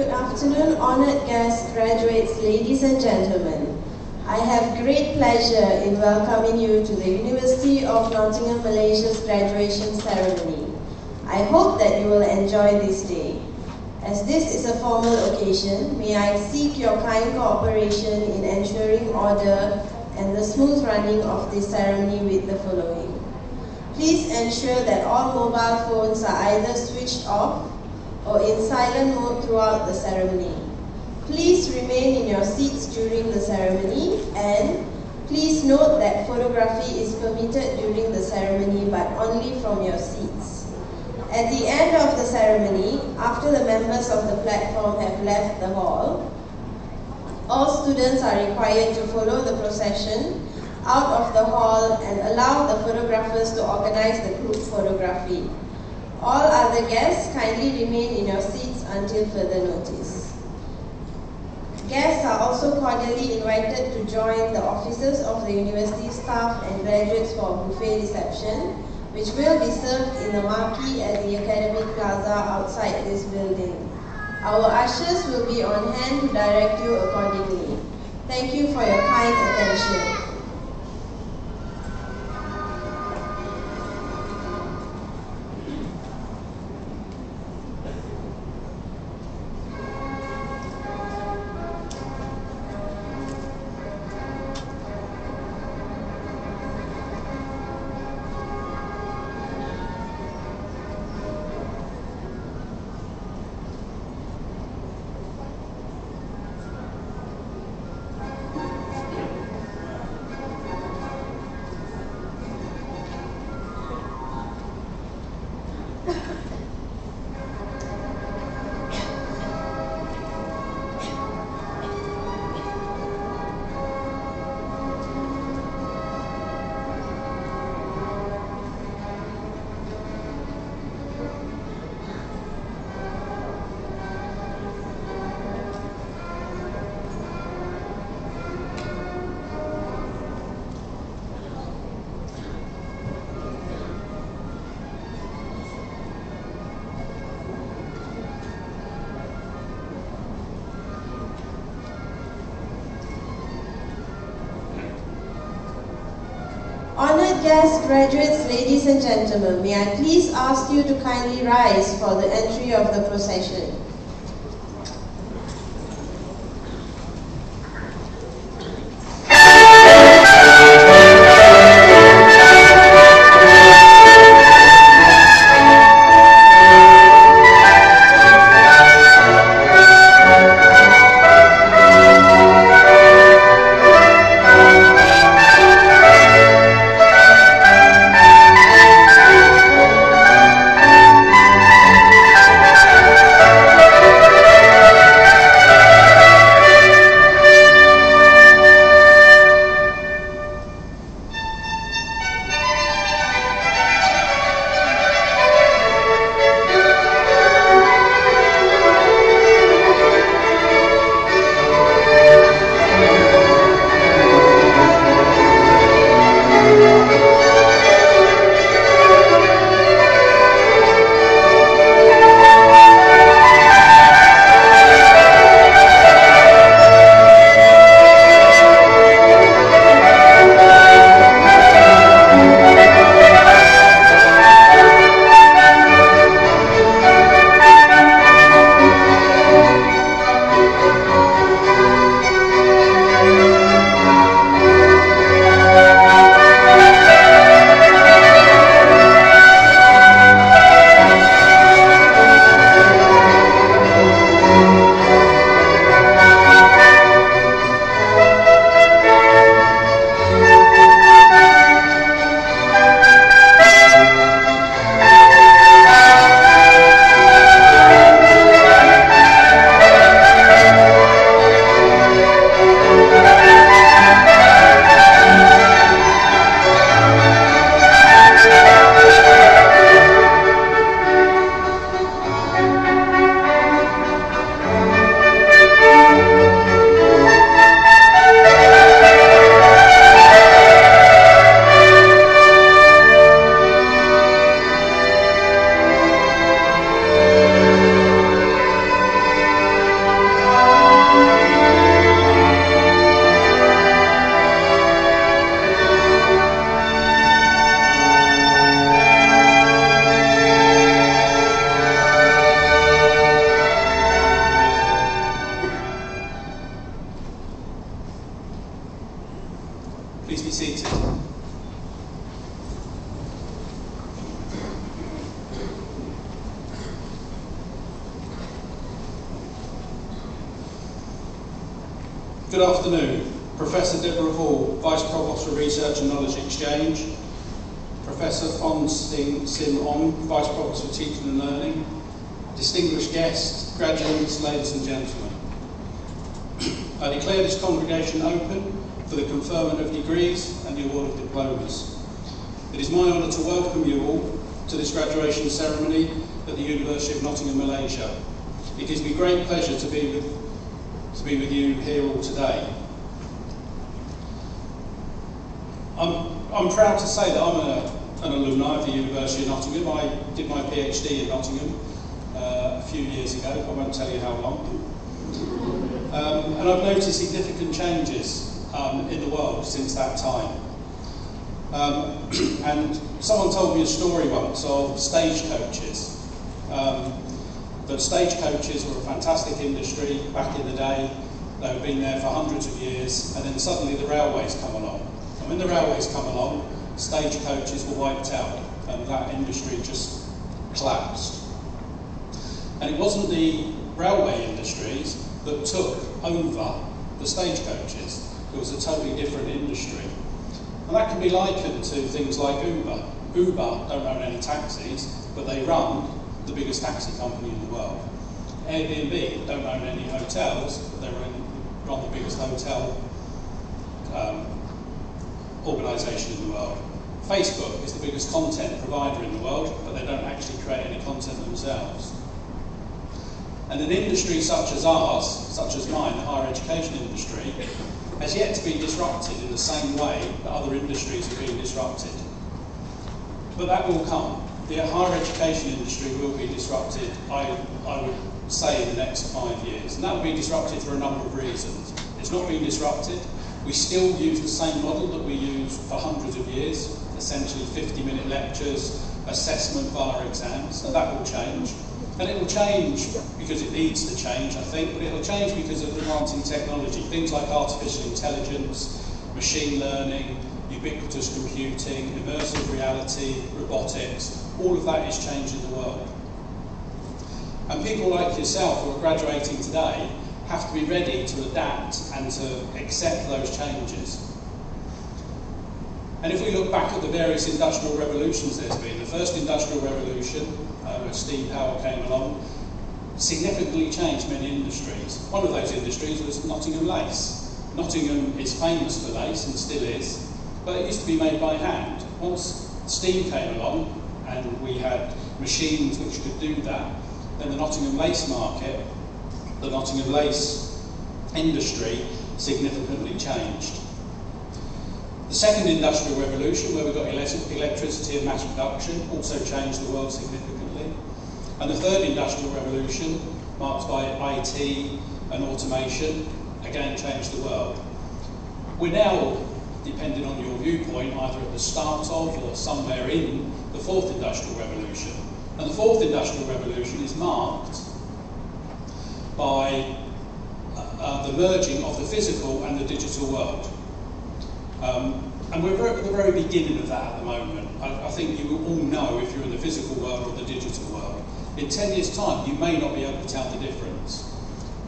Good afternoon, honored guests, graduates, ladies and gentlemen. I have great pleasure in welcoming you to the University of Nottingham, Malaysia's graduation ceremony. I hope that you will enjoy this day. As this is a formal occasion, may I seek your kind cooperation in ensuring order and the smooth running of this ceremony with the following. Please ensure that all mobile phones are either switched off or in silent mode throughout the ceremony. Please remain in your seats during the ceremony, and please note that photography is permitted during the ceremony but only from your seats. At the end of the ceremony, after the members of the platform have left the hall, all students are required to follow the procession out of the hall and allow the photographers to organize the group photography. All other guests kindly remain in your seats until further notice. Guests are also cordially invited to join the officers of the university staff and graduates for a buffet reception, which will be served in the marquee at the Academic Plaza outside this building. Our ushers will be on hand to direct you accordingly. Thank you for your kind attention. Honored guests, graduates, ladies and gentlemen, may I please ask you to kindly rise for the entry of the procession. Good afternoon. Professor Deborah Hall, Vice Provost for Research and Knowledge Exchange, Professor Fon Sim Ong, Vice Provost for Teaching and Learning, distinguished guests, graduates, ladies and gentlemen. I declare this congregation open for the conferment of degrees and the award of diplomas. It is my honour to welcome you all to this graduation ceremony at the University of Nottingham, Malaysia. It gives me great pleasure to be with you here all today. I'm proud to say that I'm an alumni of the University of Nottingham. I did my PhD in Nottingham a few years ago. I won't tell you how long. And I've noticed significant changes in the world since that time. And someone told me a story once of stagecoaches. That stagecoaches were a fantastic industry back in the day. They've been there for hundreds of years, and then suddenly the railways come along. And when the railways come along, stagecoaches were wiped out, and that industry just collapsed. And it wasn't the railway industries that took over the stagecoaches. It was a totally different industry. And that can be likened to things like Uber. Uber don't own any taxis, but they run the biggest taxi company in the world. Airbnb don't own any hotels, but they run the biggest hotel organisation in the world. Facebook is the biggest content provider in the world, but they don't actually create any content themselves. And an industry such as ours, such as mine, the higher education industry, has yet to be disrupted in the same way that other industries are being disrupted. But that will come. The higher education industry will be disrupted, I would say, in the next 5 years. And that will be disrupted for a number of reasons. It's not being disrupted. We still use the same model that we used for hundreds of years, essentially 50-minute lectures, assessment via exams, and that will change. And it will change because it needs to change, I think, but it will change because of advancing technology. Things like artificial intelligence, machine learning, ubiquitous computing, immersive reality, robotics, all of that is changing the world. And people like yourself who are graduating today have to be ready to adapt and to accept those changes. And if we look back at the various industrial revolutions there's been, the first industrial revolution, where steam power came along, significantly changed many industries. One of those industries was Nottingham lace. Nottingham is famous for lace and still is, but it used to be made by hand. Once steam came along and we had machines which could do that, then the Nottingham lace market, the Nottingham lace industry significantly changed. The second industrial revolution, where we got electricity and mass production, also changed the world significantly. And the third industrial revolution, marked by IT and automation, again changed the world. We're now, depending on your viewpoint, either at the start of or somewhere in the fourth industrial revolution. And the fourth industrial revolution is marked by the merging of the physical and the digital world. And we're at the very beginning of that at the moment. I think you all know if you're in the physical world or the digital world. In 10 years' time, you may not be able to tell the difference.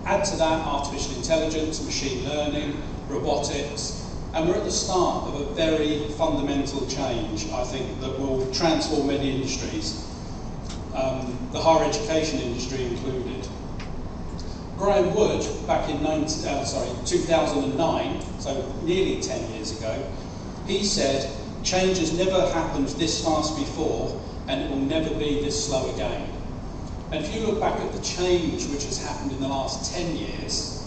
Add to that artificial intelligence, machine learning, robotics, and we're at the start of a very fundamental change, I think, that will transform many industries, the higher education industry included. Graham Wood, back in 2009, so nearly 10 years ago, he said, "Change has never happened this fast before, and it will never be this slow again." And if you look back at the change which has happened in the last 10 years,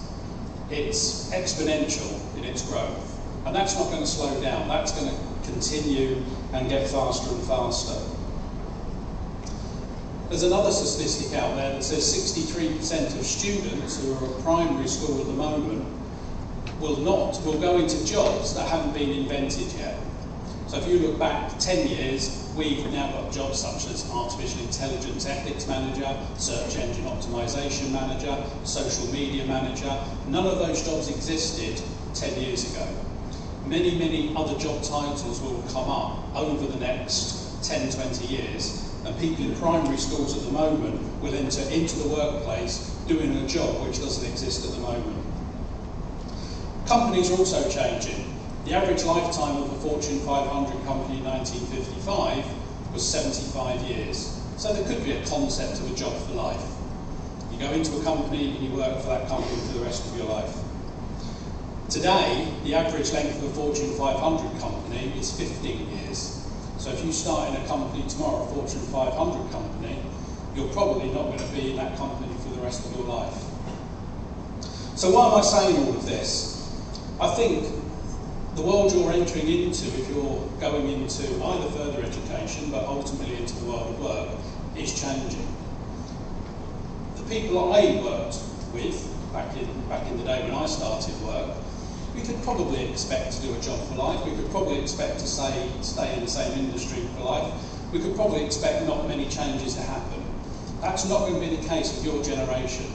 it's exponential in its growth. And that's not going to slow down, that's going to continue and get faster and faster. There's another statistic out there that says 63% of students who are at primary school at the moment will go into jobs that haven't been invented yet. So if you look back 10 years, we've now got jobs such as artificial intelligence ethics manager, search engine optimization manager, social media manager. None of those jobs existed 10 years ago. Many, many other job titles will come up over the next 10, 20 years. And people in primary schools at the moment will enter into the workplace doing a job which doesn't exist at the moment. Companies are also changing. The average lifetime of a Fortune 500 company in 1955 was 75 years. So there could be a concept of a job for life. You go into a company and you work for that company for the rest of your life. Today, the average length of a Fortune 500 company is 15 years. So if you start in a company tomorrow, a Fortune 500 company, you're probably not going to be in that company for the rest of your life. So why am I saying all of this? I think the world you're entering into, if you're going into either further education, but ultimately into the world of work, is changing. The people I worked with back in the day when I started work, we could probably expect to do a job for life. We could probably expect to stay in the same industry for life. We could probably expect not many changes to happen. That's not going to be the case with your generation.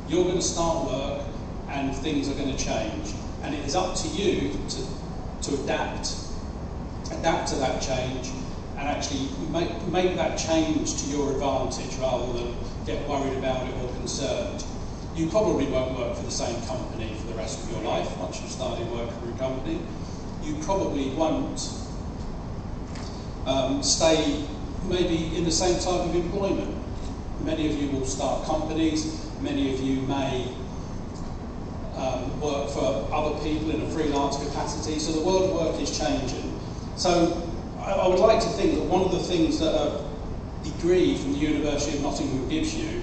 You're going to start work and things are going to change. And it is up to you to adapt to that change and actually make that change to your advantage rather than get worried about it or concerned. You probably won't work for the same company for the rest of your life once you've started working for a company. You probably won't stay maybe in the same type of employment. Many of you will start companies, many of you may work for other people in a freelance capacity, so the world of work is changing. So I would like to think that one of the things that a degree from the University of Nottingham gives you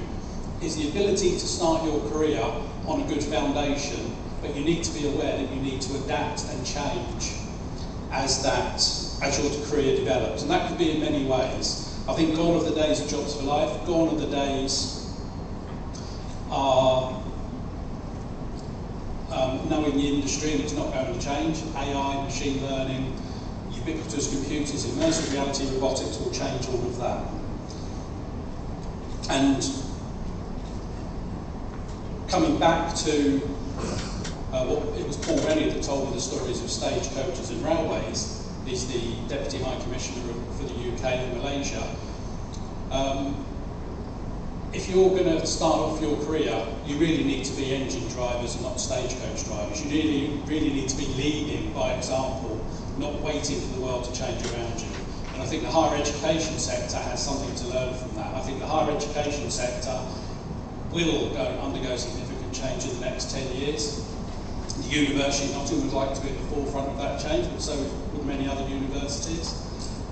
is the ability to start your career on a good foundation, but you need to be aware that you need to adapt and change as your career develops, and that could be in many ways. I think gone are the days of jobs for life, gone are the days are knowing the industry, and it's not going to change. AI, machine learning, ubiquitous computers, immersive reality, robotics will change all of that. And coming back to it was Paul Rennie that told me the stories of stagecoaches and railways. He's the Deputy High Commissioner for the UK and Malaysia. If you're going to start off your career, you really need to be engine drivers and not stagecoach drivers. You really need to be leading by example, not waiting for the world to change around you. And I think the higher education sector has something to learn from that. I think the higher education sector will undergo significant change in the next 10 years. The University of Nottingham would like to be at the forefront of that change, but so would many other universities.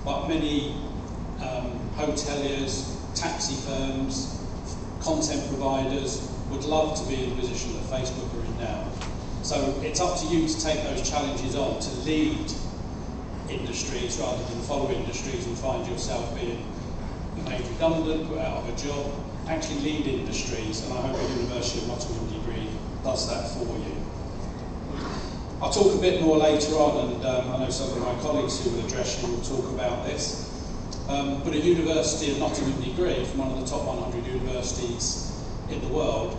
But many hoteliers, taxi firms, content providers would love to be in the position that Facebook are in now. So it's up to you to take those challenges on, to lead industries rather than follow industries and find yourself being made redundant, put out of a job. Actually lead industries, and I hope the University of Nottingham degree does that for you. I'll talk a bit more later on, and I know some of my colleagues who will address you will talk about this. But a University of Nottingham degree from one of the top 100 universities in the world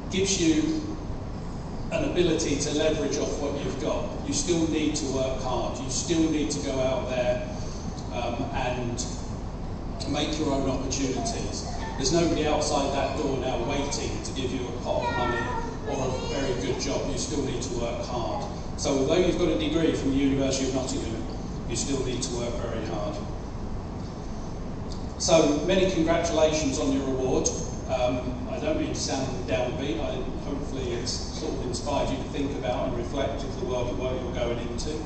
gives you an ability to leverage off what you've got. You still need to work hard. You still need to go out there and make your own opportunities. There's nobody outside that door now waiting to give you a pot of money or a very good job. You still need to work hard. So although you've got a degree from the University of Nottingham, you still need to work very hard. So many congratulations on your award. I don't mean to sound downbeat. Hopefully it's sort of inspired you to think about and reflect of the world of work you're going into.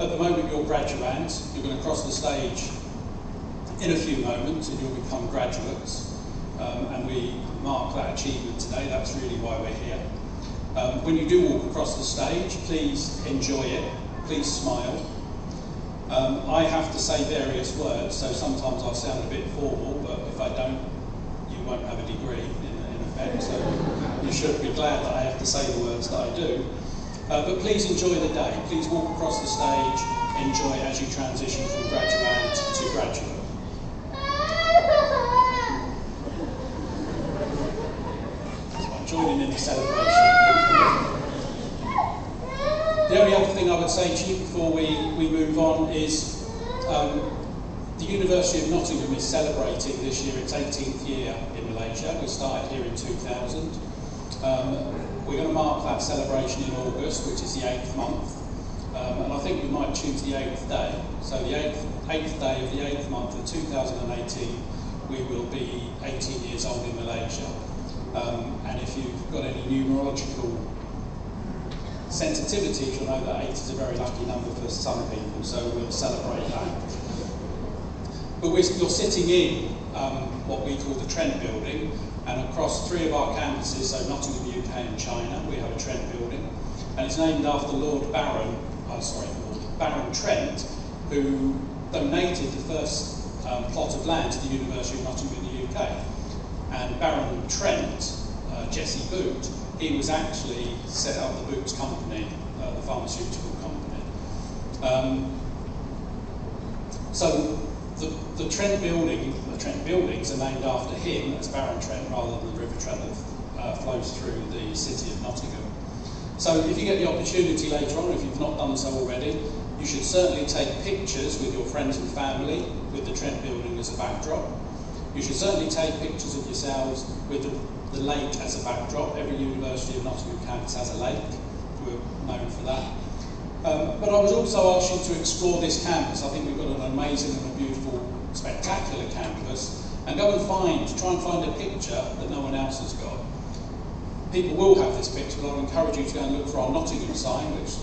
At the moment you're graduates, you're going to cross the stage in a few moments and you'll become graduates. And we mark that achievement today. That's really why we're here. When you do walk across the stage, please enjoy it. Please smile. I have to say various words, so sometimes I'll sound a bit formal, but if I don't, you won't have a degree in effect, so you should be glad that I have to say the words that I do. But please enjoy the day. Please walk across the stage, enjoy as you transition from graduate to graduate. So I'm joining in the celebration. The only other thing I would say to you before we move on is the University of Nottingham is celebrating this year its 18th year in Malaysia. We started here in 2000. We're going to mark that celebration in August, which is the 8th month, and I think we might choose the 8th day. So the 8th day of the 8th month of 2018, we will be 18 years old in Malaysia. And if you've got any numerological sensitivities, you'll know that 8 is a very lucky number for some people, so we'll celebrate that. But you're sitting in what we call the Trent Building, and across 3 of our campuses, so Nottingham, UK and China, we have a Trent Building, and it's named after Lord Baron Trent, who donated the first plot of land to the University of Nottingham in the UK. And Baron Trent, Jesse Boot, he was actually set up the Boots Company, the pharmaceutical company. So the Trent buildings are named after him as Baron Trent, rather than the River Trent that flows through the city of Nottingham. So if you get the opportunity later on, if you've not done so already, you should certainly take pictures with your friends and family with the Trent building as a backdrop. You should certainly take pictures of yourselves with the lake as a backdrop. Every University of Nottingham campus has a lake. We're known for that. But I would also ask you to explore this campus. I think we've got an amazing and a beautiful, spectacular campus. And go and try and find a picture that no one else has got. People will have this picture, but I would encourage you to go and look for our Nottingham sign, which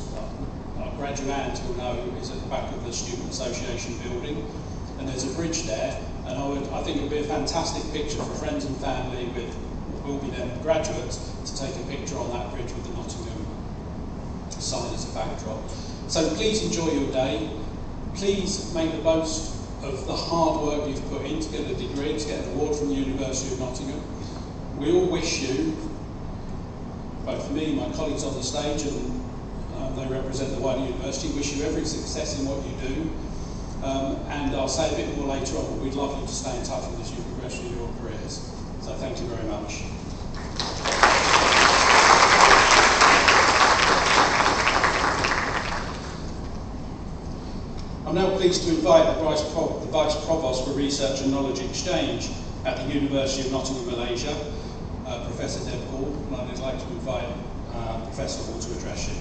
our graduates will know is at the back of the Student Association building. And there's a bridge there, and I think it would be a fantastic picture for friends and family with will be then graduates to take a picture on that bridge with the Nottingham sign as a backdrop. So please enjoy your day. Please make the most of the hard work you've put in to get a degree, to get an award from the University of Nottingham. We all wish you, both me and my colleagues on the stage, and they represent the wider university, wish you every success in what you do. And I'll say a bit more later on, but we'd love you to stay in touch with us as you progress through your careers. So thank you very much. I'm now pleased to invite the Vice Provost for Research and Knowledge Exchange at the University of Nottingham, Malaysia, Professor Deb Hall, and I'd like to invite Professor Hall to address you.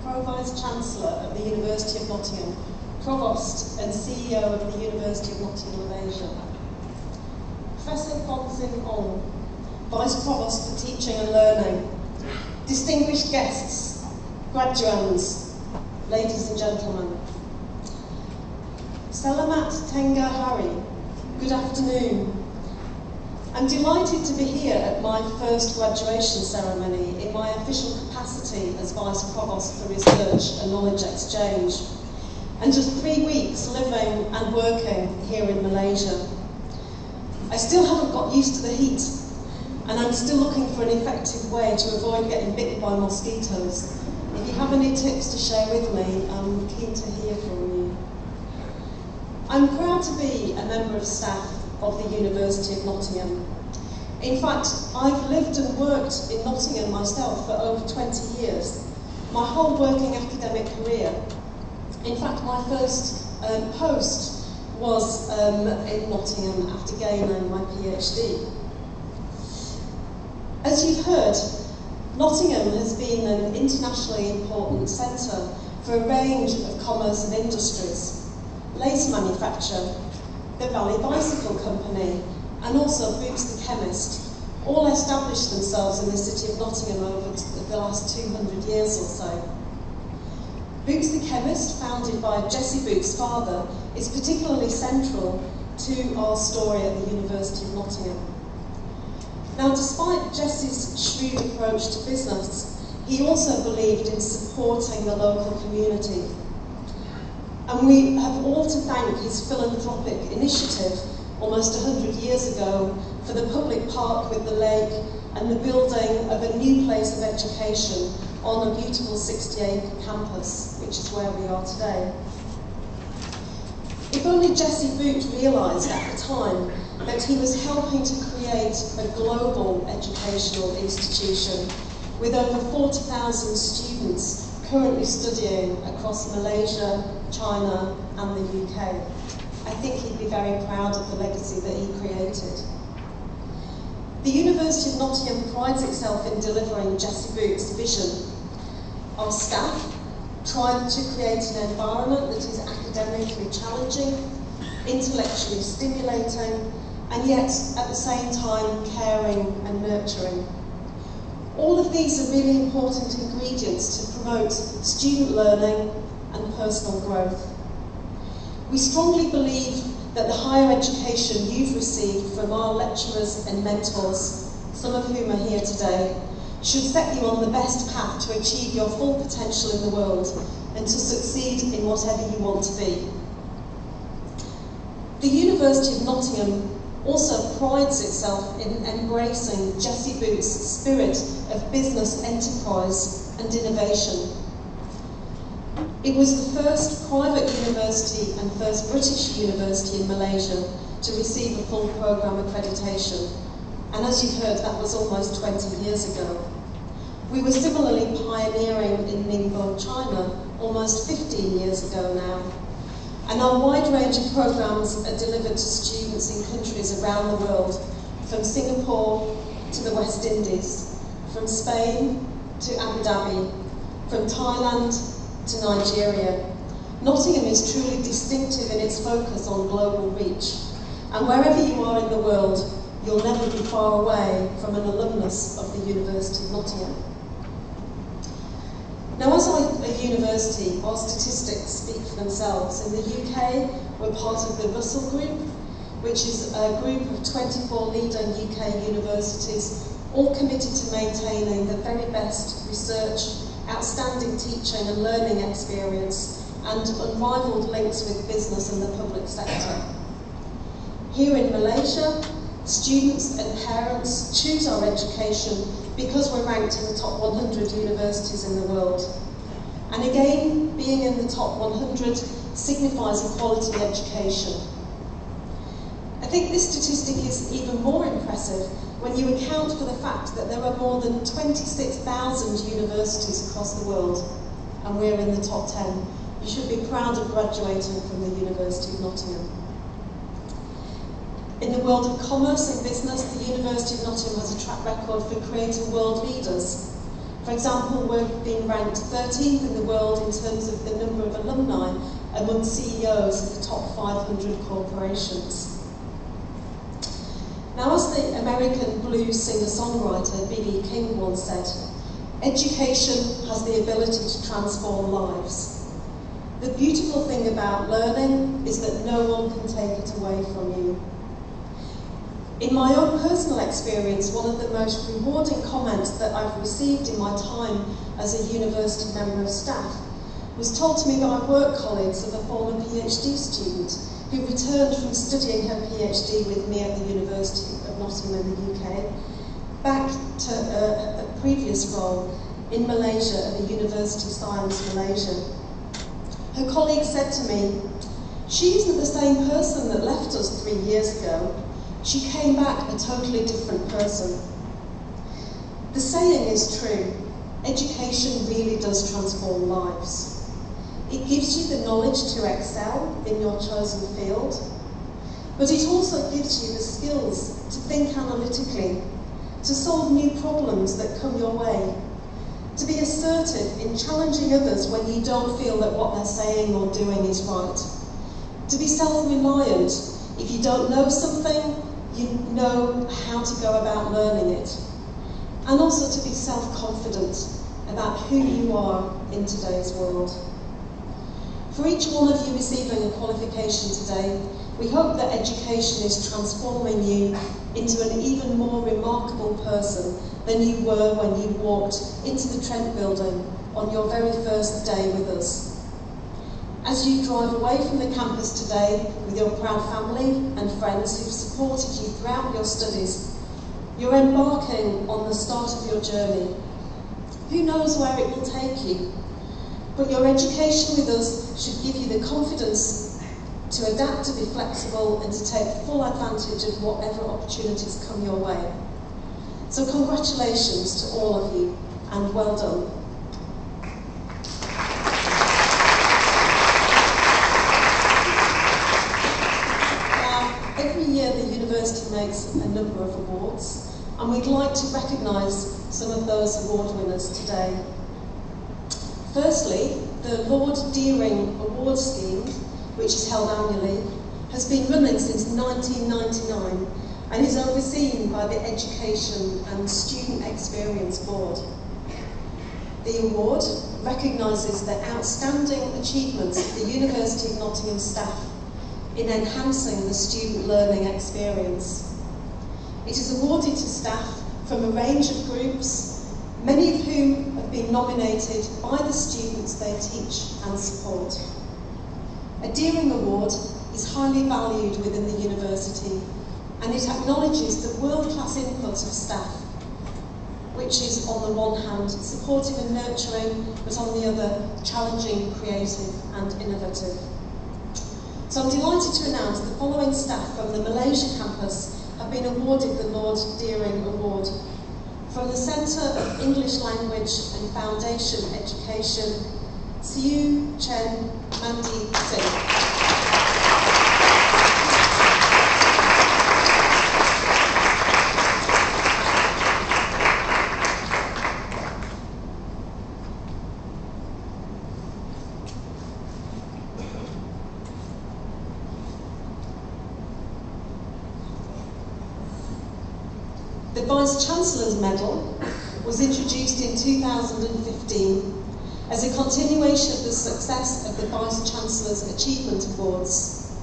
Pro-Vice-Chancellor of the University of Nottingham, Provost and CEO of the University of Nottingham, Malaysia. Professor Bonzin Ong, Vice Provost for Teaching and Learning. Distinguished guests, graduands, ladies and gentlemen. Selamat Tengah Hari, good afternoon. I'm delighted to be here at my first graduation ceremony in my official capacity as Vice Provost for Research and Knowledge Exchange, and just 3 weeks living and working here in Malaysia. I still haven't got used to the heat, and I'm still looking for an effective way to avoid getting bitten by mosquitoes. If you have any tips to share with me, I'm keen to hear from you. I'm proud to be a member of staff of the University of Nottingham. In fact, I've lived and worked in Nottingham myself for over 20 years, my whole working academic career. In fact, my first post was in Nottingham after gaining my PhD. As you've heard, Nottingham has been an internationally important centre for a range of commerce and industries: lace manufacture, the Valley Bicycle Company, and also Boots the Chemist, all established themselves in the city of Nottingham over the last 200 years or so. Boots the Chemist, founded by Jesse Boots' father, is particularly central to our story at the University of Nottingham. Now, despite Jesse's shrewd approach to business, he also believed in supporting the local community. And we have all to thank his philanthropic initiative almost 100 years ago for the public park with the lake and the building of a new place of education on a beautiful 60-acre campus, which is where we are today. If only Jesse Boot realised at the time that he was helping to create a global educational institution with over 40,000 students currently studying across Malaysia, China and the UK. I think he'd be very proud of the legacy that he created. The University of Nottingham prides itself in delivering Jessie Boots' vision. Our staff tried to create an environment that is academically challenging, intellectually stimulating, and yet at the same time caring and nurturing. All of these are really important ingredients to promote student learning and personal growth. We strongly believe that the higher education you've received from our lecturers and mentors, some of whom are here today, should set you on the best path to achieve your full potential in the world and to succeed in whatever you want to be. The University of Nottingham also prides itself in embracing Jessie Boots' spirit of business enterprise and innovation. It was the first private university and first British university in Malaysia to receive a full programme accreditation, and as you've heard, that was almost 20 years ago. We were similarly pioneering in Ningbo, China, almost 15 years ago now. And our wide range of programmes are delivered to students in countries around the world, from Singapore to the West Indies, from Spain to Abu Dhabi, from Thailand to Nigeria. Nottingham is truly distinctive in its focus on global reach. And wherever you are in the world, you'll never be far away from an alumnus of the University of Nottingham. Now, as a university, our statistics speak for themselves. In the UK, we're part of the Russell Group, which is a group of 24 leading UK universities, all committed to maintaining the very best research, outstanding teaching and learning experience, and unrivaled links with business and the public sector. Here in Malaysia, students and parents choose our education because we're ranked in the top 100 universities in the world. And again, being in the top 100 signifies a quality education. I think this statistic is even more impressive when you account for the fact that there are more than 26,000 universities across the world, and we're in the top 10. You should be proud of graduating from the University of Nottingham. In the world of commerce and business, the University of Nottingham has a track record for creating world leaders. For example, we've been ranked 13th in the world in terms of the number of alumni among CEOs of the top 500 corporations. Now, as the American blues singer-songwriter B.B. King once said, education has the ability to transform lives. The beautiful thing about learning is that no one can take it away from you. In my own personal experience, one of the most rewarding comments that I've received in my time as a university member of staff was told to me by work colleagues of a former PhD student who returned from studying her PhD with me at the University of Nottingham in the UK, back to a previous role in Malaysia at the University of Science Malaysia. Her colleague said to me, "She isn't the same person that left us 3 years ago. She came back a totally different person." The saying is true. Education really does transform lives. It gives you the knowledge to excel in your chosen field, but it also gives you the skills to think analytically, to solve new problems that come your way, to be assertive in challenging others when you don't feel that what they're saying or doing is right, to be self-reliant. If you don't know something, you know how to go about learning it, and also to be self-confident about who you are in today's world. For each one of you receiving a qualification today, we hope that education is transforming you into an even more remarkable person than you were when you walked into the Trent building on your very first day with us. As you drive away from the campus today with your proud family and friends who've supported you throughout your studies, you're embarking on the start of your journey. Who knows where it will take you? But your education with us should give you the confidence to adapt, to be flexible, and to take full advantage of whatever opportunities come your way. So congratulations to all of you, and well done. Every year the university makes a number of awards, and we'd like to recognise some of those award winners today. Firstly, the Lord Deering Award Scheme, which is held annually, has been running since 1999 and is overseen by the Education and Student Experience Board. The award recognises the outstanding achievements of the University of Nottingham staff in enhancing the student learning experience. It is awarded to staff from a range of groups, many of whom have been nominated by the students they teach and support. A Deering Award is highly valued within the university, and it acknowledges the world-class input of staff, which is on the one hand supportive and nurturing, but on the other challenging, creative and innovative. So I'm delighted to announce the following staff from the Malaysia campus have been awarded the Lord Deering Award. From the Centre of English Language and Foundation Education, Siu Chen Mandi Singh. The Vice-Chancellor's Medal was introduced in 2015 as a continuation of the success of the Vice-Chancellor's Achievement Awards.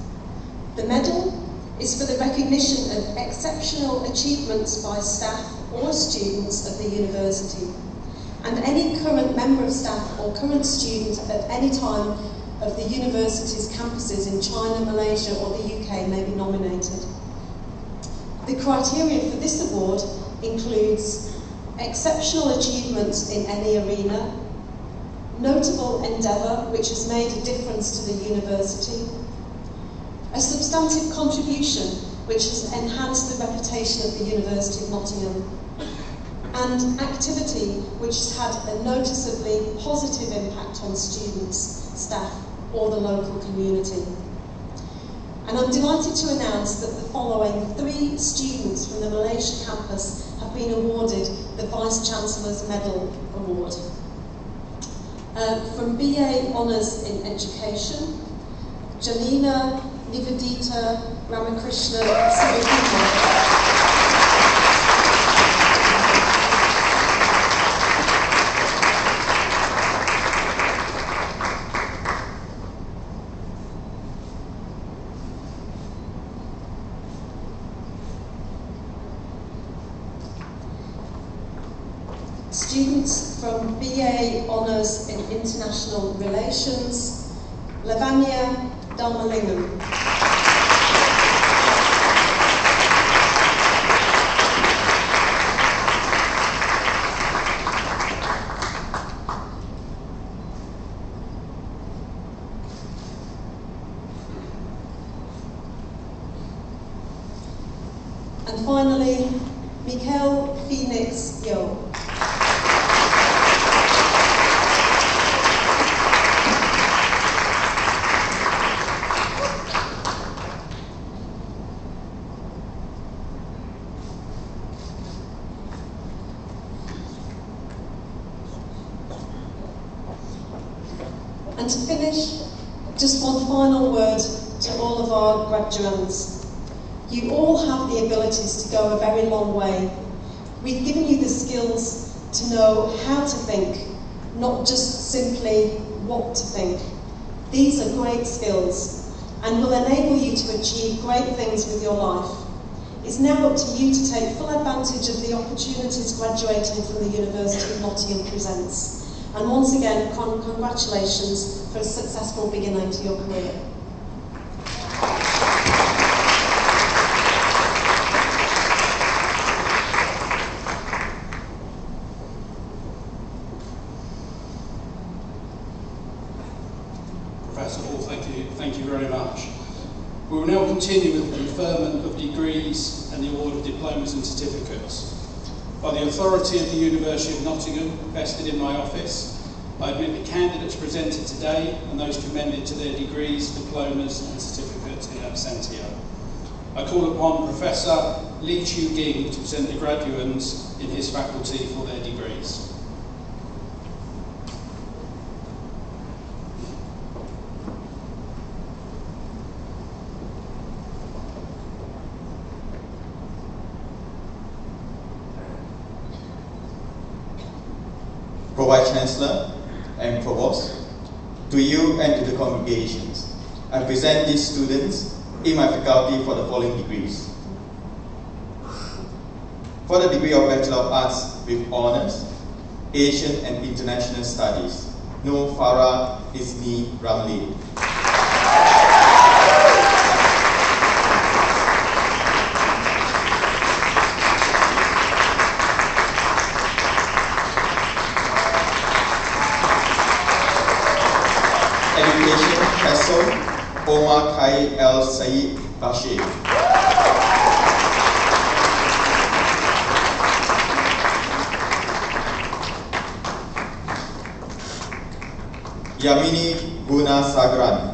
The medal is for the recognition of exceptional achievements by staff or students of the university, and any current member of staff or current student at any time of the university's campuses in China, Malaysia or the UK may be nominated. The criteria for this award includes exceptional achievements in any arena, notable endeavour which has made a difference to the university, a substantive contribution which has enhanced the reputation of the University of Nottingham, and activity which has had a noticeably positive impact on students, staff or the local community. And I'm delighted to announce that the following 3 students from the Malaysia campus have been awarded the Vice-Chancellor's Medal Award. From BA Honours in Education, Janina Nivedita Ramakrishna Sivakumar. Students from BA Honours in International Relations, Lavanya Dharmalingam. And finally, Mikhail Phoenix Yo. And to finish, just one final word to all of our graduands. You all have the abilities to go a very long way. We've given you the skills to know how to think, not just simply what to think. These are great skills and will enable you to achieve great things with your life. It's now up to you to take full advantage of the opportunities graduating from the University of Nottingham presents. And once again, congratulations for a successful beginning to your career. Professor Hall, thank you very much. We will now continue with the conferment of degrees and the award of diplomas and certificates. By the authority of the University of Nottingham, vested in my office, I admit the candidates presented today and those commended to their degrees, diplomas and certificates in absentia. I call upon Professor Lee Chu Ging to present the graduates in his faculty for their degrees. Vice-Chancellor and Provost, to you and to the congregations, I present these students in my faculty for the following degrees. For the degree of Bachelor of Arts with Honours, Asian and International Studies, Nur Farah Isni Ramli. Education, Professor Omar Khai El Said Bashir. Yamini Guna Sagran.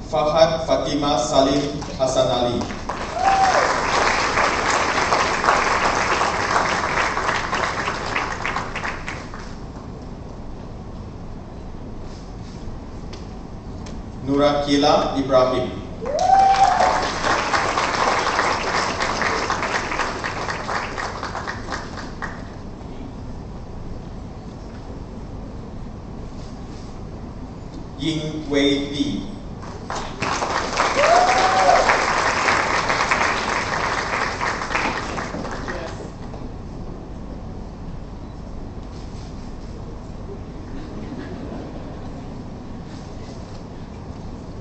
Fahad Fatima Salim Hasan Ali. Nurakila Ibrahim. Ying Wei Li.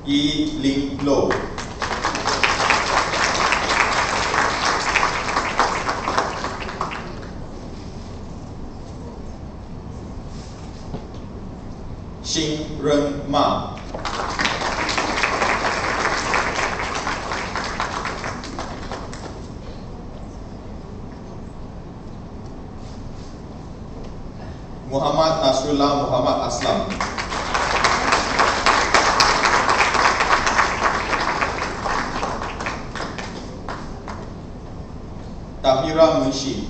Yi Ling Lo. Xing Ren Ma. Muhammad Nasrullah Muhammad Aslam. Tahira Munshi.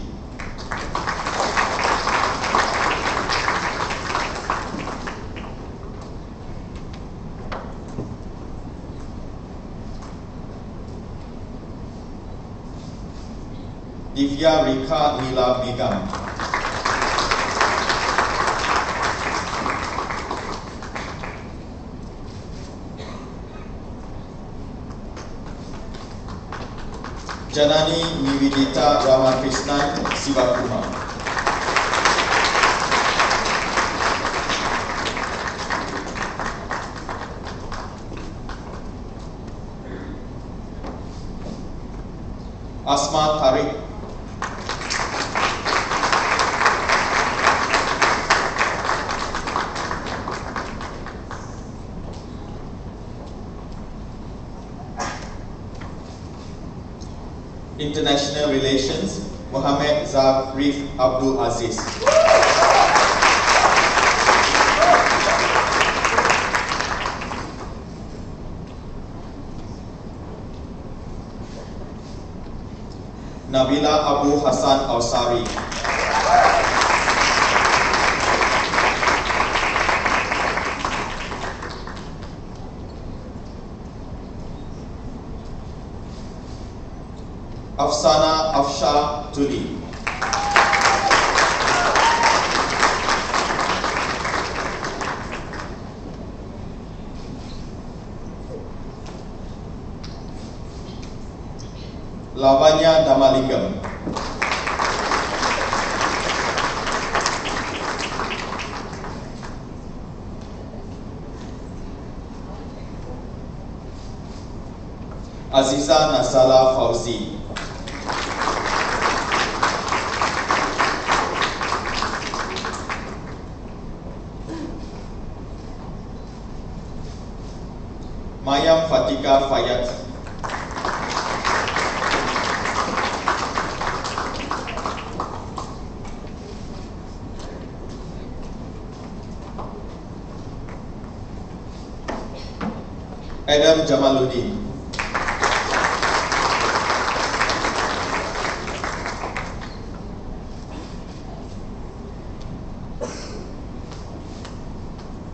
Divya Rika Mila Megam. Janani Nivedita Ramakrishnan Sivakumar. Asma Tariq. International Relations, Mohammed Zarif Abdul Aziz. Nabila Abu Hassan Al-Sari. Afsana Afsha Tuli. Lavanya Damalingam. Aziza Nasala Fauzi. Mayam Fatika Fayad. Adam Jamaluddin.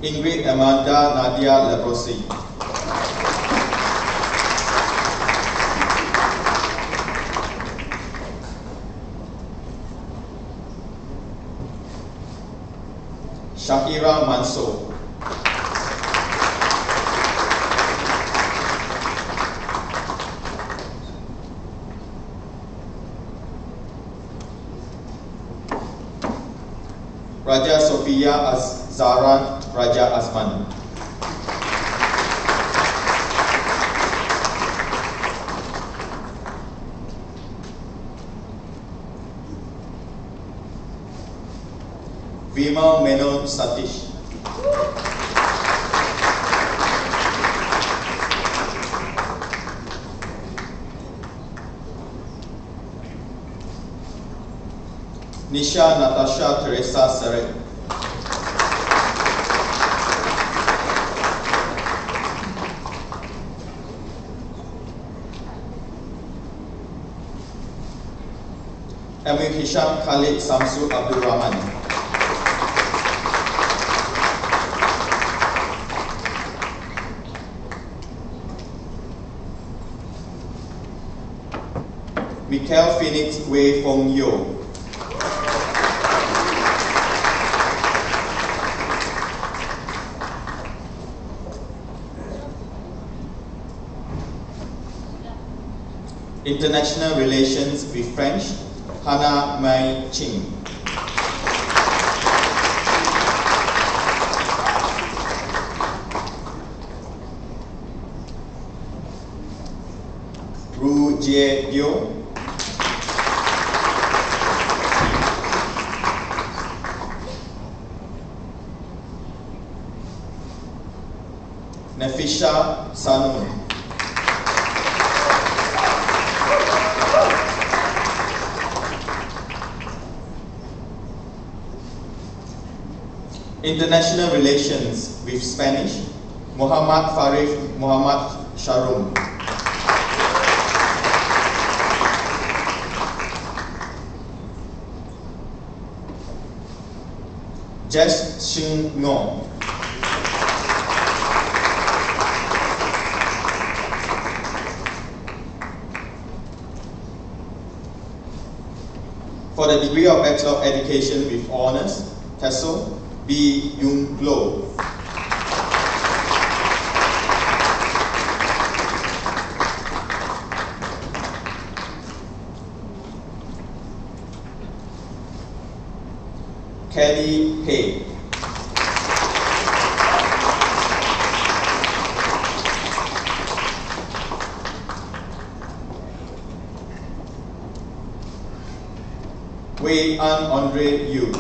Ingrid Amanda Nadia Leprosi. Shakira Mansour. Raja Sofia Zahra Raja Azman. Vimal Menon Satish. Nisha Natasha Teresa Seret. Emil Hisham Khalid Samsu Abdul Rahman. Michael Phoenix Wei Fong Yo. International Relations with French, Hannah Mai Ching. Ru Jie Dio. Nafisha Sanun. International Relations with Spanish, Muhammad Farif Muhammad Sharum. Jess Shing Ngong. For the degree of Bachelor of Education with Honours, TESOL, B. Yung Lo. Kelly Hay. Wei An Andre Yu.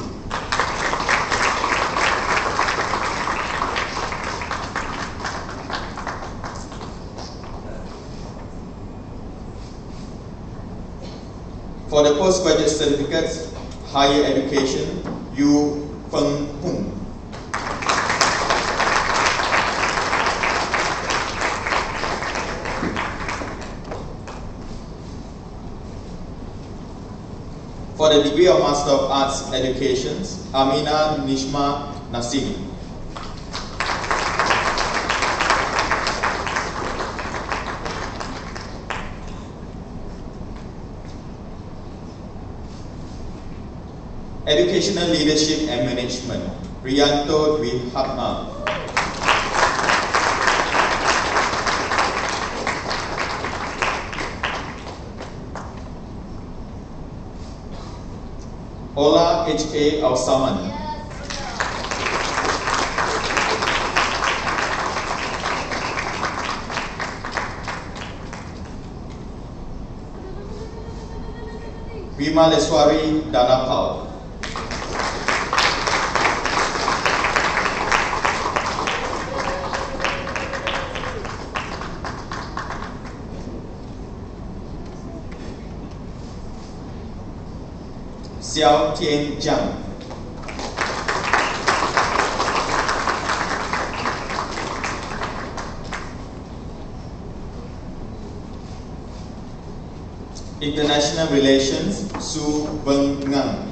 For the postgraduate certificates, higher education, Yu Feng Hung. For the degree of Master of Arts Educations, Amina Nishma Nasimi. Educational Leadership and Management, Rianto Dwi Hatma. Ola H.A. Al-Saman. Vimaleswari Danapal. Xiao Tian Jiang. International Relations, Su Wen Ngang.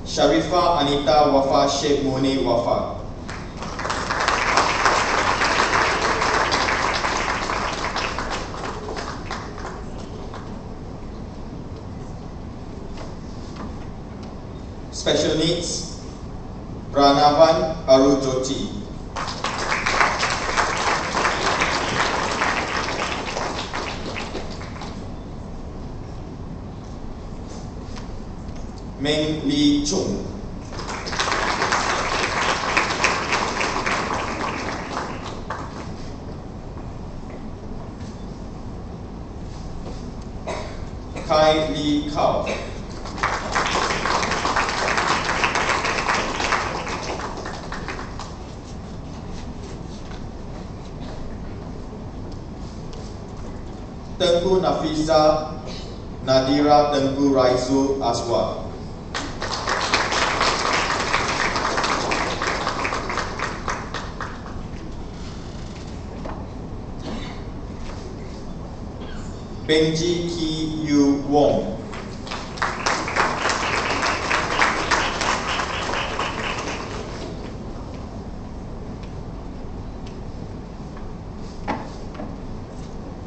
Sharifah Anita Wafa Sheikh Muni Wafa. Special Needs, Pranavan Arujoti. Meng Li Chung. Kai Li Kao. Tengku Nafiza Nadira Tengku Raizu Aswa. Benji Ki Yu Wong.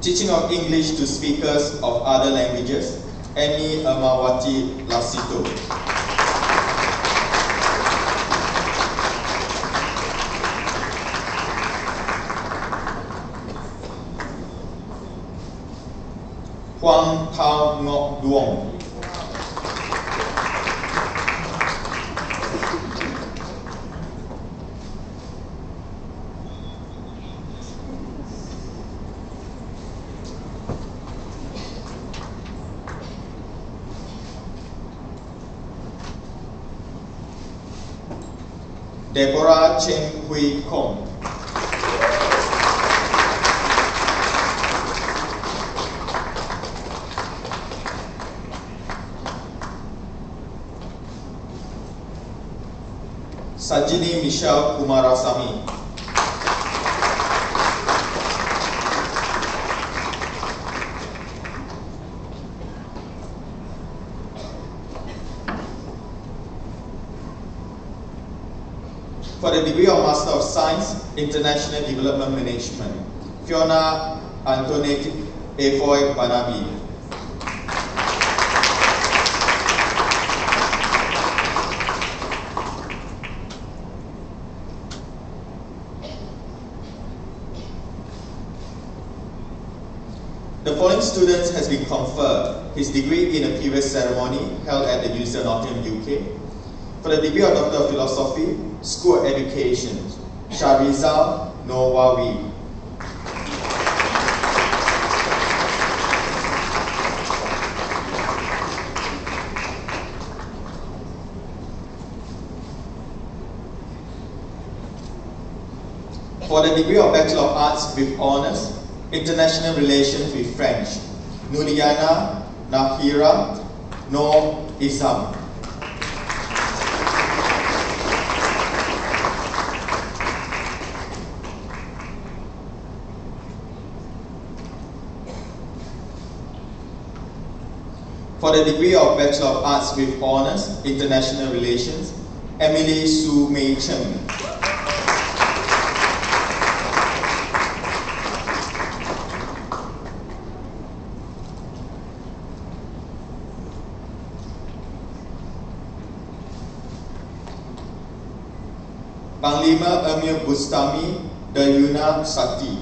Teaching of English to speakers of other languages, Amy Amawati Lasito. Huang Tao Ngok Duong. Deborah Cheng Hui Kong. Sajini Michelle Kumarasamy. For the degree of Master of Science, International Development Management, Fiona Antoinette Efoy Banabi. The following students has been conferred his degree in a previous ceremony held at the University of Nottingham, UK. For the degree of Doctor of Philosophy, School of Education, Shariza Nowawi. For the degree of Bachelor of Arts with Honours, International Relations with French, Nuliana Nahira Noor Isam. For the degree of Bachelor of Arts with Honours, International Relations, Emily Su Mei Chen. Panglima Emir Bustami Dayuna Sakti.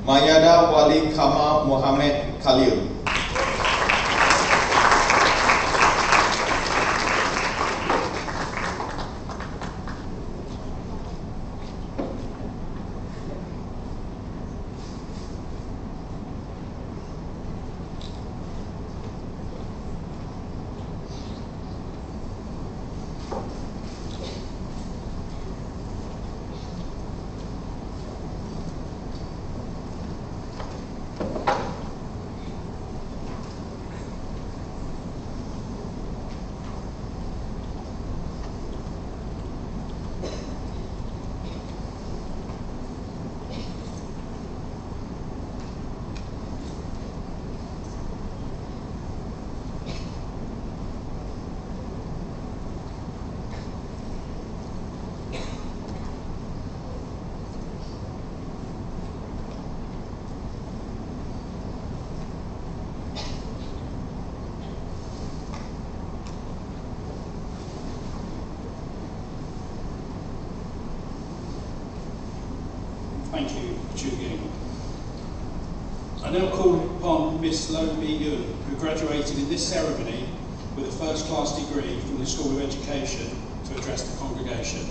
Mayada Wali Kama Muhammad Khalil. Ging. I now call upon Miss Lo Mi Yun, who graduated in this ceremony with a first-class degree from the School of Education, to address the congregation.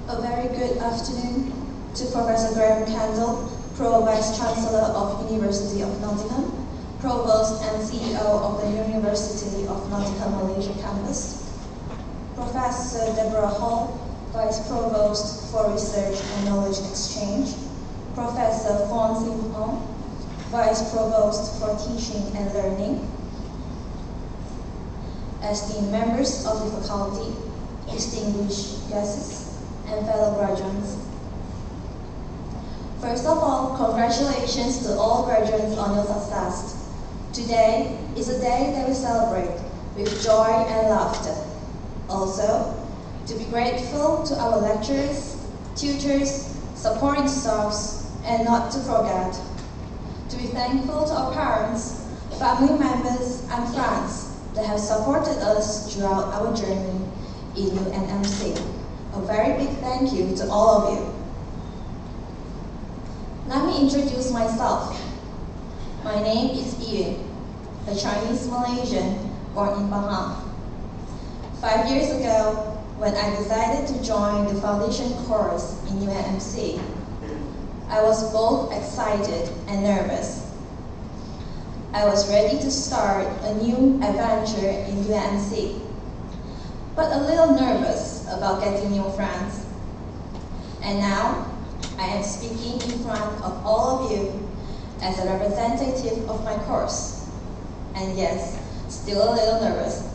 A very good afternoon to Professor Graham Kendall, Pro Vice Chancellor of University of Nottingham, Provost and CEO of the University of Nottingham Malaysia campus, Professor Deborah Hall, Vice Provost for Research and Knowledge Exchange, Professor Fon Sim Hong, Vice Provost for Teaching and Learning, esteemed members of the faculty, distinguished guests, and fellow graduates. First of all, congratulations to all graduates on your success. Today is a day that we celebrate with joy and laughter. Also, to be grateful to our lecturers, tutors, supporting staffs, and not to forget, to be thankful to our parents, family members, and friends that have supported us throughout our journey in UNMC. A very big thank you to all of you. Let me introduce myself. My name is Ian, a Chinese Malaysian born in Pahang. 5 years ago, when I decided to join the foundation course in UNMC, I was both excited and nervous. I was ready to start a new adventure in UNMC, but a little nervous about getting new friends. And now, I am speaking in front of all of you as a representative of my course. And yes, still a little nervous.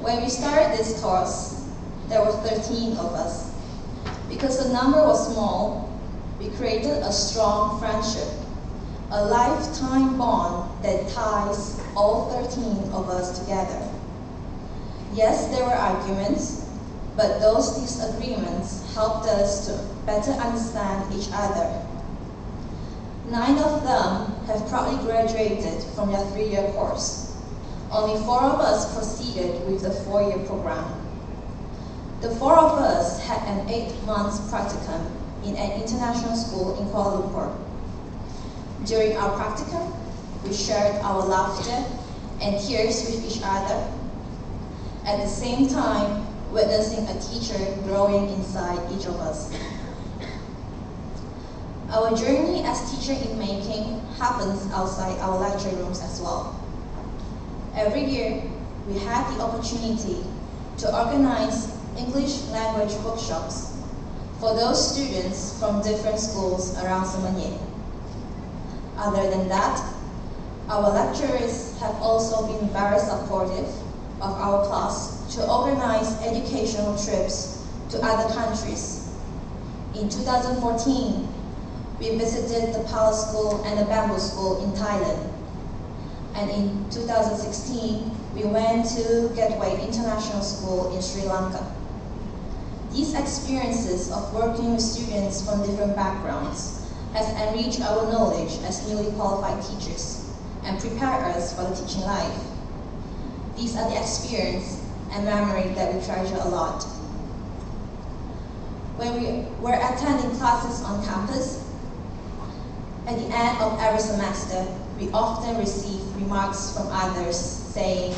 When we started this course, there were 13 of us. Because the number was small, we created a strong friendship, a lifetime bond that ties all 13 of us together. Yes, there were arguments, but those disagreements helped us to better understand each other. 9 of them have proudly graduated from their 3-year course. Only 4 of us proceeded with the 4-year program. The 4 of us had an 8-month practicum in an international school in Kuala Lumpur. During our practicum, we shared our laughter and tears with each other. At the same time, witnessing a teacher growing inside each of us. Our journey as teacher in making happens outside our lecture rooms as well. Every year, we had the opportunity to organize English language workshops for those students from different schools around Semenyih. Other than that, our lecturers have also been very supportive of our class to organize educational trips to other countries. In 2014, we visited the Palace School and the Bamboo School in Thailand. And in 2016, we went to Gateway International School in Sri Lanka. These experiences of working with students from different backgrounds has enriched our knowledge as newly qualified teachers and prepared us for the teaching life. These are the experience and memory that we treasure a lot. When we were attending classes on campus, at the end of every semester, we often receive remarks from others saying,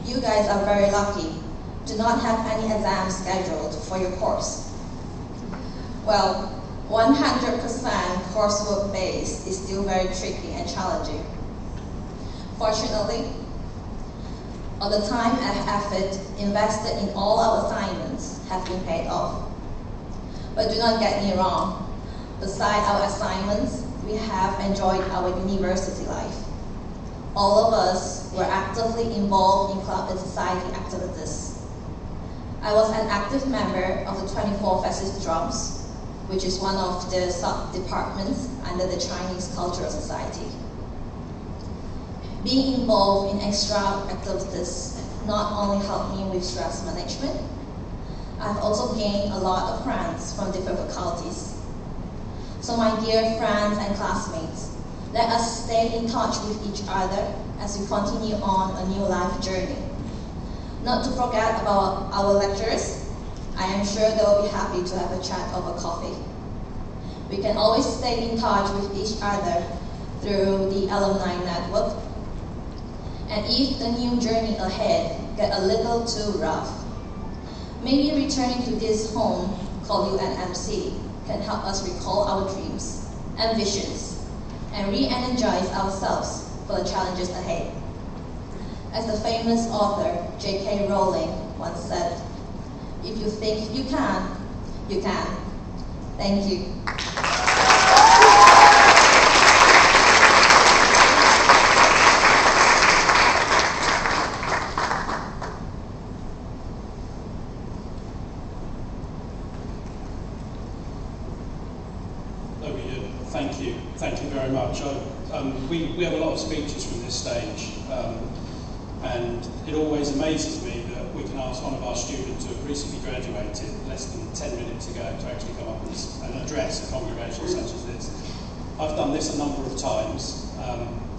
"You guys are very lucky to not have any exams scheduled for your course." Well, 100% coursework base is still very tricky and challenging. Fortunately, all the time and effort invested in all our assignments have been paid off. But do not get me wrong, beside our assignments, we have enjoyed our university life. All of us were actively involved in club and society activities. I was an active member of the 24 Festive Drums, which is one of the sub-departments under the Chinese Cultural Society. Being involved in extra activities not only helped me with stress management, I've also gained a lot of friends from different faculties. So my dear friends and classmates, let us stay in touch with each other as we continue on a new life journey. Not to forget about our lecturers, I am sure they will be happy to have a chat over coffee. We can always stay in touch with each other through the alumni network. And if the new journey ahead get a little too rough, maybe returning to this home called UNMC can help us recall our dreams and visions and re-energize ourselves for the challenges ahead. As the famous author J.K. Rowling once said, if you think you can, you can. Thank you. Thank you very much. We have a lot of speeches from this stage, and it always amazes me that we can ask one of our students who have recently graduated less than 10 minutes ago to actually come up and address a congregation such as this. I've done this a number of times,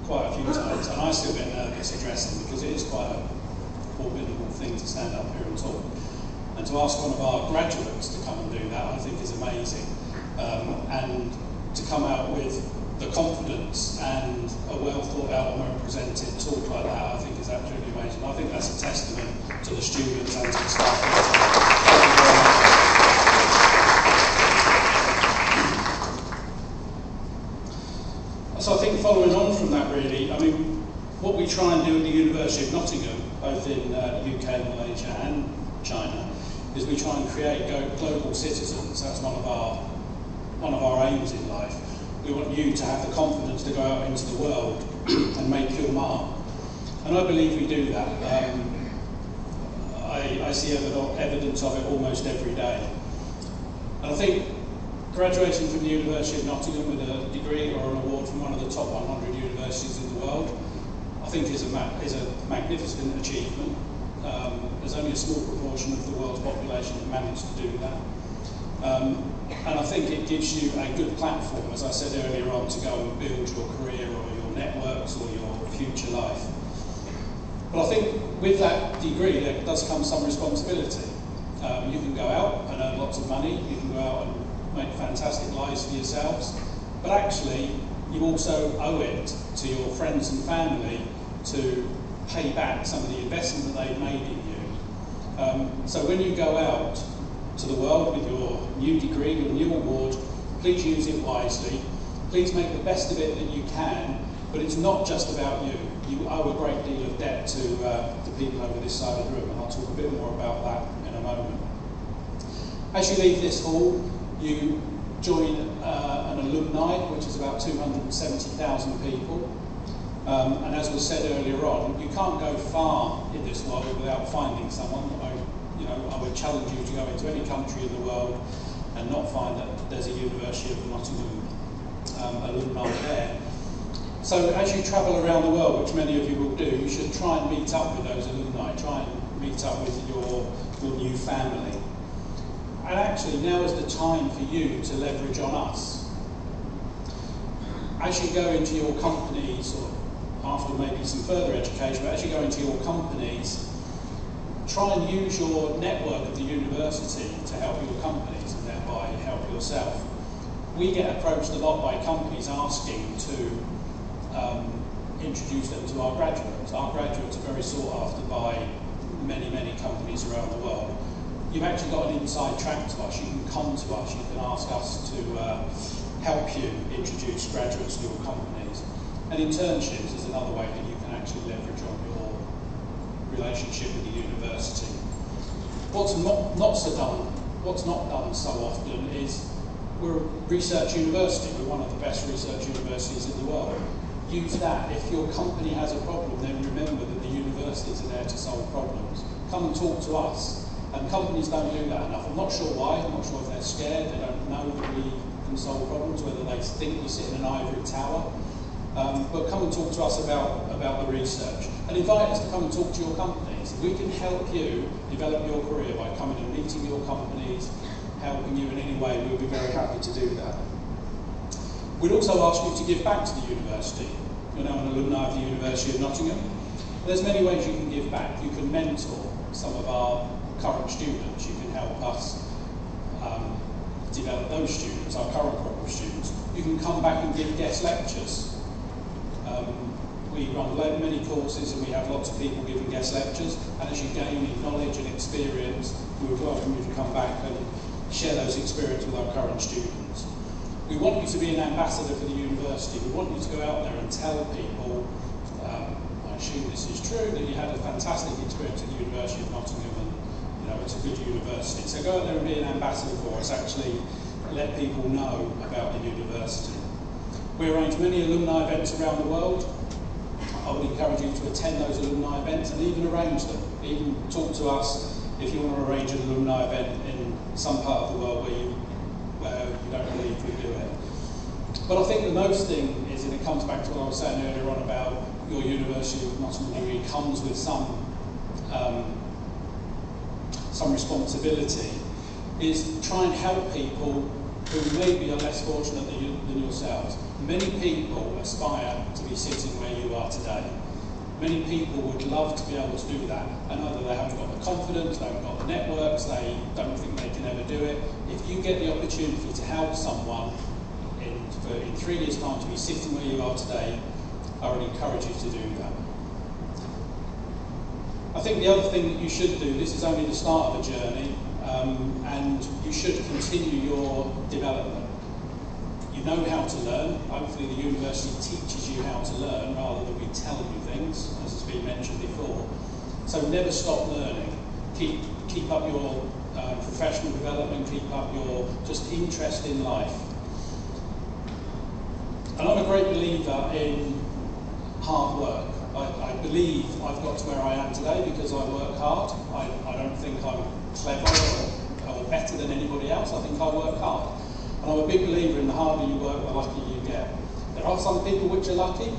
quite a few times, and I still get nervous addressing because it is quite a formidable thing to stand up here and talk. And to ask one of our graduates to come and do that, I think is amazing. And to come out with the confidence and a well thought out and well presented talk like that, I think is absolutely amazing. I think that's a testament to the students and to the staff. Thank you very much. So I think following on from that really, I mean, what we try and do at the University of Nottingham, both in UK and Malaysia and China, is we try and create global citizens. That's one of our aims in life. We want you to have the confidence to go out into the world and make your mark. And I believe we do that. I see evidence of it almost every day. And I think graduating from the University of Nottingham with a degree or an award from one of the top 100 universities in the world, I think is a magnificent achievement. There's only a small proportion of the world's population that managed to do that. And I think it gives you a good platform, as I said earlier on, to go and build your career or your networks or your future life. But I think with that degree there does come some responsibility. You can go out and earn lots of money, you can go out and make fantastic lives for yourselves, but actually you also owe it to your friends and family to pay back some of the investment that they've made in you. So when you go out to the world with your new degree, your new award, please use it wisely. Please make the best of it that you can, but it's not just about you. You owe a great deal of debt to the people over this side of the room, and I'll talk a bit more about that in a moment. As you leave this hall, you join an alumni, which is about 270,000 people. And as was said earlier on, you can't go far in this world without finding someone. I would challenge you to go into any country in the world and not find that there's a University of Nottingham alumni there. So as you travel around the world, which many of you will do, you should try and meet up with those alumni, try and meet up with your new family. And actually now is the time for you to leverage on us. As you go into your companies, or after maybe some further education, but as you go into your companies, try and use your network at the university to help your companies and thereby help yourself. We get approached a lot by companies asking to introduce them to our graduates. Our graduates are very sought after by many, many companies around the world. You've actually got an inside track to us. You can come to us, you can ask us to help you introduce graduates to your companies. And internships is another way that you can actually leverage on your relationship with the university. What's not done so often is we're a research university. We're one of the best research universities in the world. Use that. If your company has a problem, then remember that the universities are there to solve problems. Come and talk to us. And companies don't do that enough. I'm not sure why. I'm not sure if they're scared. They don't know that we can solve problems, whether they think we sit in an ivory tower. But come and talk to us about the research. And invite us to come and talk to your companies. If we can help you develop your career by coming and meeting your companies, helping you in any way, we'll be very happy to do that. We'd also ask you to give back to the university. You're now an alumni of the University of Nottingham. There's many ways you can give back. You can mentor some of our current students. You can help us develop those students, our current crop of students. You can come back and give guest lectures. We run many courses and we have lots of people giving guest lectures, and as you gain in knowledge and experience, we would welcome you to come back and share those experiences with our current students. We want you to be an ambassador for the university. We want you to go out there and tell people, I assume this is true, that you had a fantastic experience at the University of Nottingham and it's a good university. So go out there and be an ambassador for us, actually let people know about the university. We arrange many alumni events around the world. I would encourage you to attend those alumni events and even arrange them. Even talk to us if you want to arrange an alumni event in some part of the world where you don't believe we do it. But I think the most thing is, and it comes back to what I was saying earlier on about your University of Nottingham degree comes with some responsibility, is try and help people who maybe are less fortunate than yourselves. Many people aspire to be sitting where you are today. Many people would love to be able to do that, and either they haven't got the confidence, they haven't got the networks, they don't think they can ever do it. If you get the opportunity to help someone in 3 years' time to be sitting where you are today, I would encourage you to do that. I think the other thing that you should do, this is only the start of a journey, and you should continue your development. You know how to learn. Hopefully the university teaches you how to learn rather than we tell you things, as has been mentioned before. So never stop learning. Keep up your professional development, keep up your just interest in life. And I'm a great believer in hard work. I believe I've got to where I am today because I work hard. I don't think I'm clever or better than anybody else. I think I work hard. And I'm a big believer in the harder you work, the luckier you get. There are some people which are lucky,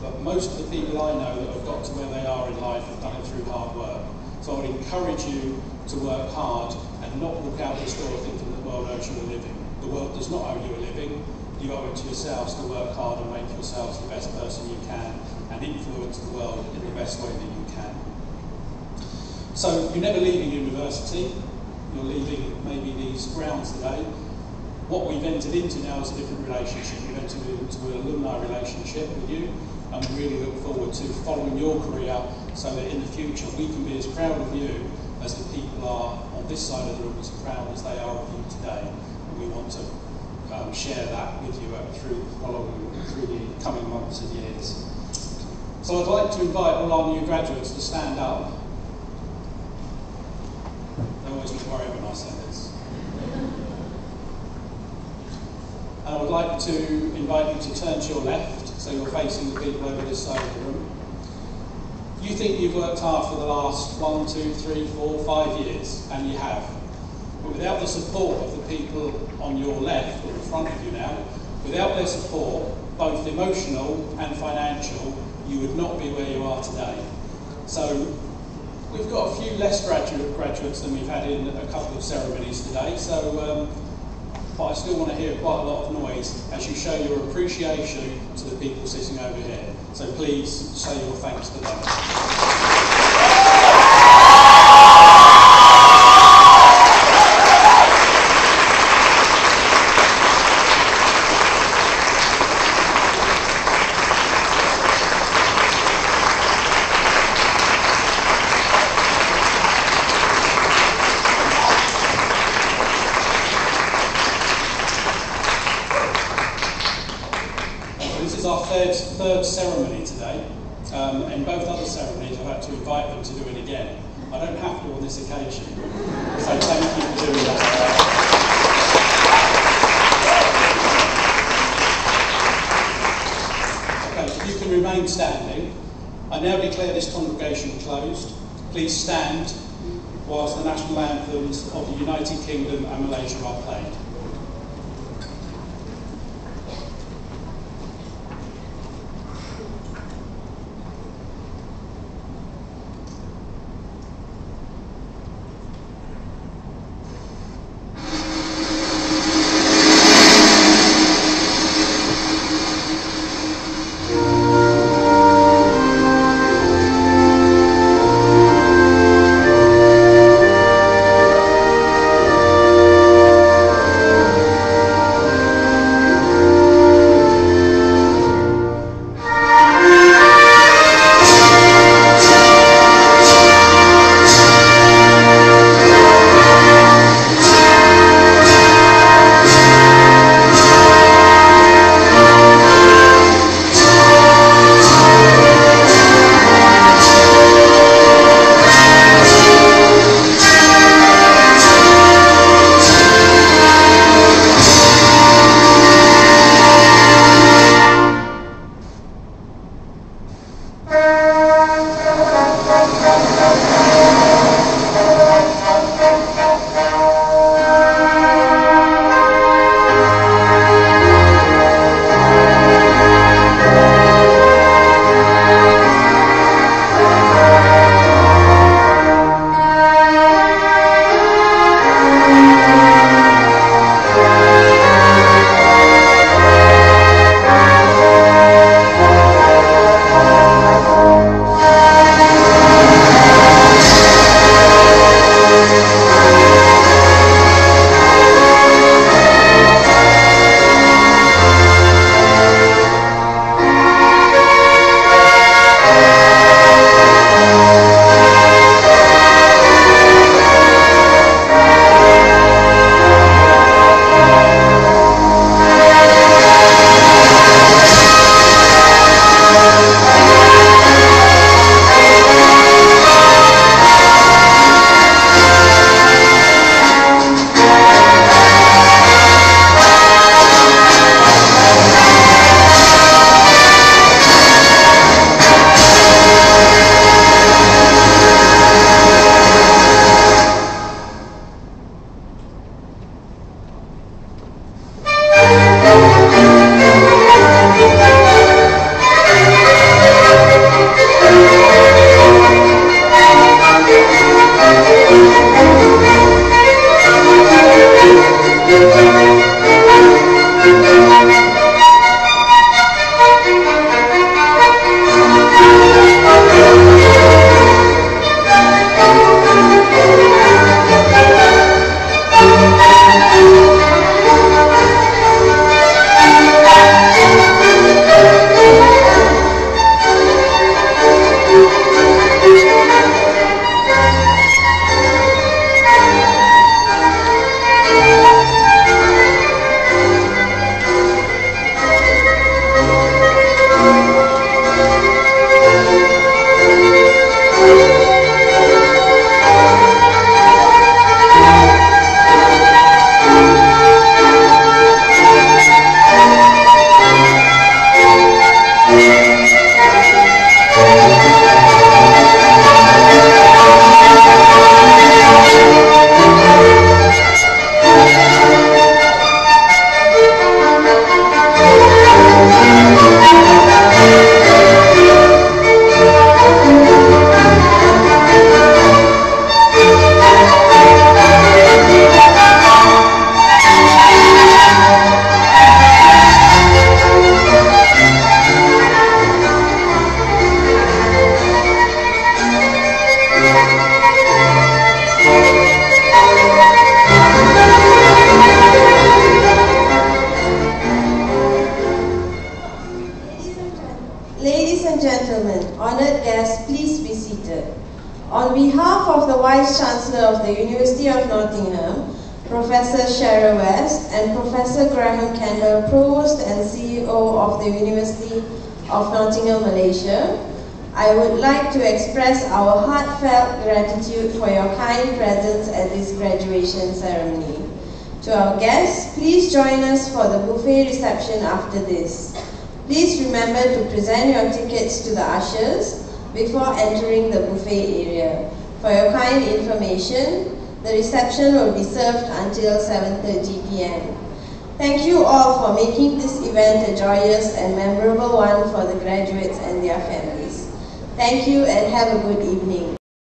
but most of the people I know that have got to where they are in life have done it through hard work. So I would encourage you to work hard and not walk out this door thinking the world owes you a living. The world does not owe you a living. You owe it to yourselves to work hard and make yourselves the best person you can and influence the world in the best way that you can. So you're never leaving university. You're leaving maybe these grounds today. What we've entered into now is a different relationship. We've entered into an alumni relationship with you, and we really look forward to following your career so that in the future we can be as proud of you as the people are on this side of the room, as proud as they are of you today. And we want to share that with you through the coming months and years. So I'd like to invite all our new graduates to stand up. They always look worried when I say this. And I would like to invite you to turn to your left, so you're facing the people over this side of the room. You think you've worked hard for the last 1, 2, 3, 4, 5 years, and you have. But without the support of the people on your left, or in front of you now, without their support, both emotional and financial, you would not be where you are today. So we've got a few less graduates than we've had in a couple of ceremonies today, but I still want to hear quite a lot of noise as you show your appreciation to the people sitting over here. So please say your thanks to them. Third ceremony today. In both other ceremonies I've had to invite them to do it again. I don't have to on this occasion, so thank you for doing that. Okay, if you can remain standing, I now declare this congregation closed. Please stand whilst the national anthems of the United Kingdom and Malaysia are played. Ladies and gentlemen, honored guests, please be seated. On behalf of the Vice Chancellor of the University of Nottingham, Professor Shara West, and Professor Graham Kendall, Provost and CEO of the University of Nottingham, Malaysia, I would like to express our heartfelt gratitude for your kind presence at this graduation ceremony. To our guests, please join us for the buffet reception after this. Please remember to present your tickets to the ushers before entering the buffet area. For your kind information, the reception will be served until 7:30 p.m. Thank you all for making this event a joyous and memorable one for the graduates and their families. Thank you and have a good evening.